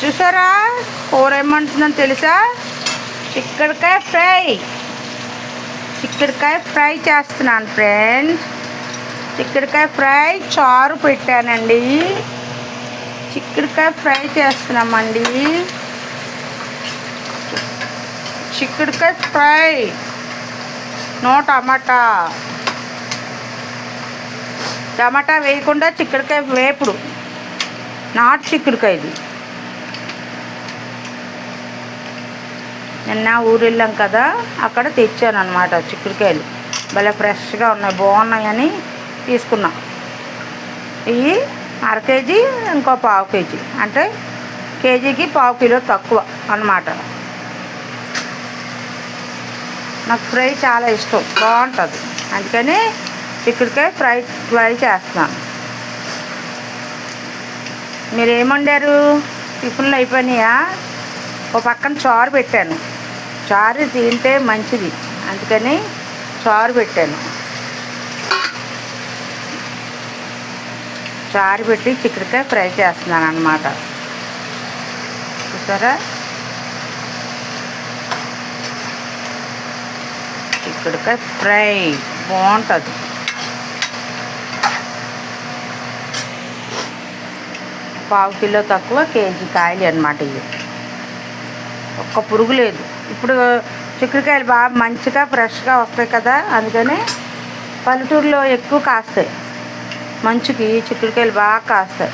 చూసారా కూర ఏమంటుందని తెలుసా? చిక్కుడుకాయ ఫ్రై. చిక్కుడుకాయ ఫ్రై చేస్తున్నాను ఫ్రెండ్స్. చిక్కుడుకాయ ఫ్రై చారు పెట్టానండి. చిక్కుడుకాయ ఫ్రై చేస్తున్నామండి. చిక్కుడుకాయ ఫ్రై, నో టమాటా. టమాటా వేయకుండా చిక్కుడుకాయ వేపుడు, నాటు చిక్కుడుకాయది. నిన్న ఊరు వెళ్ళాం కదా, అక్కడ తెచ్చాను అనమాట చిక్కుడుకాయలు. భలే ఫ్రెష్గా ఉన్నాయి, బాగున్నాయని తీసుకున్నాం. ఇవి అర కేజీ, ఇంకో పావు కేజీ, అంటే కేజీకి పావు కిలో తక్కువ అన్నమాట. నాకు ఫ్రై చాలా ఇష్టం, బాగుంటుంది. అందుకని చిక్కుడుకాయ ఫ్రై చేస్తున్నాను. మీరు ఏమండారు? టిఫిన్లు అయిపోయినాయా? ఒక పక్కన చారు పెట్టాను. చారు తింటే మంచిది, అందుకని చారు పెట్టాను. చారు పెట్టి చిక్కుడుకాయ ఫ్రై చేస్తున్నాను అన్నమాట. చూసారా? చిక్కుడుకాయ ఫ్రై బాగుంటుంది. పావు కిలో తక్కువ, కేజీ కాయలు అన్నమాట. ఇవి ఒక్క పురుగు లేదు. ఇప్పుడు చిక్కుడుకాయలు బాగా మంచిగా ఫ్రెష్గా వస్తాయి కదా, అందుకని పల్లెటూరులో ఎక్కువ కాస్తాయి. మంచుకి చిక్కుడుకాయలు బాగా కాస్తాయి.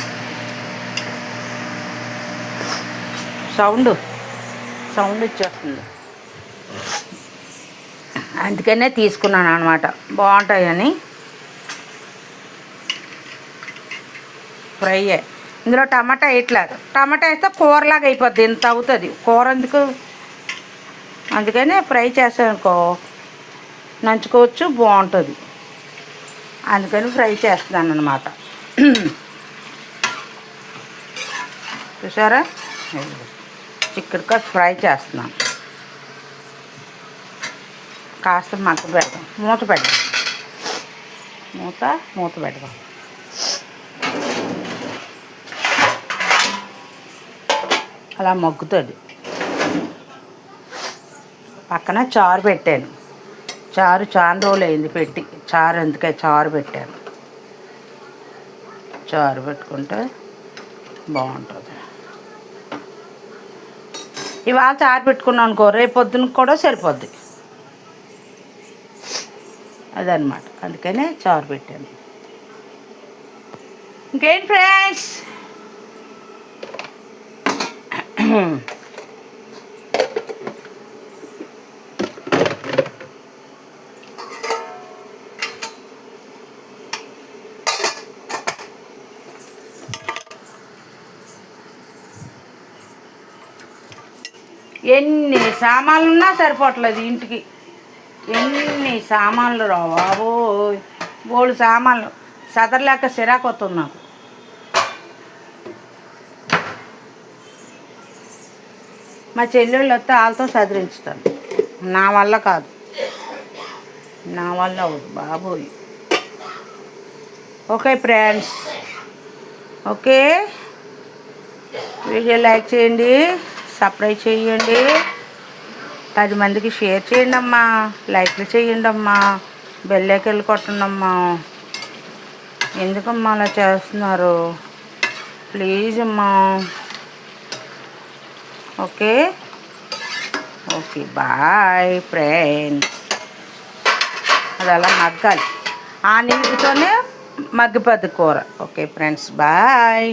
సౌండ్ వచ్చేస్తుంది, అందుకనే తీసుకున్నాను అనమాట. బాగుంటాయని ఫ్రై. ఇందులో టమాటా వేయట్లేదు. టమాటా వేస్తే కూరలాగా అయిపోద్ది, ఇంత అవుతుంది కూర ఎందుకు. అందుకనే ఫ్రై చేసానుకో నంచుకోవచ్చు, బాగుంటుంది. అందుకని ఫ్రై చేస్తున్నాను అన్నమాట. చూసారా? చిక్కుడుకాయ ఫ్రై చేస్తున్నాను. కాస్త మగ్గ పెడదాం, మూత పెడదాం. మూత పెడదాం. అలా మగ్గుతుంది. పక్కన చారు పెట్టాను. చారు చాలా రోజులు అయింది పెట్టి. చారు అందుకే చారు పెట్టాను. చారు పెట్టుకుంటే బాగుంటుంది. ఇవాళ చారు పెట్టుకున్నాను అనుకో, రేపు పొద్దున కూడా సరిపోద్ది. అదనమాట, అందుకనే చారు పెట్టాను. ఇంకేంటి ఫ్రెండ్స్? ఎన్ని సామాన్లు ఉన్నా సరిపోవట్లేదు ఇంటికి. ఎన్ని సామాన్లు రా బాబో, బోళ్ళు సామాన్లు సదరలేక సిరాకు వస్తుంది నాకు. మా చెల్లెళ్ళు వస్తే వాళ్ళతో సదిరించుతాను. నా వల్ల కాదు, నా వల్ల అవ్వదు బాబోయ్. Okay friends, okay, video like చేయండి, సబ్స్క్రైబ్ చేయండి, 10 మందికి షేర్ చేయండి అమ్మా, లైక్లు చేయండి అమ్మా, బెల్ ఐకాన్ కొట్టండి అమ్మా. ఎందుకమ్మా అలా చేస్తున్నారు? ప్లీజ్ అమ్మా. Okay bye friends. అది అలా మగ్గాలి, ఆ నీటితోనే మగ్గిపోద్ది కూర. Okay friends, bye.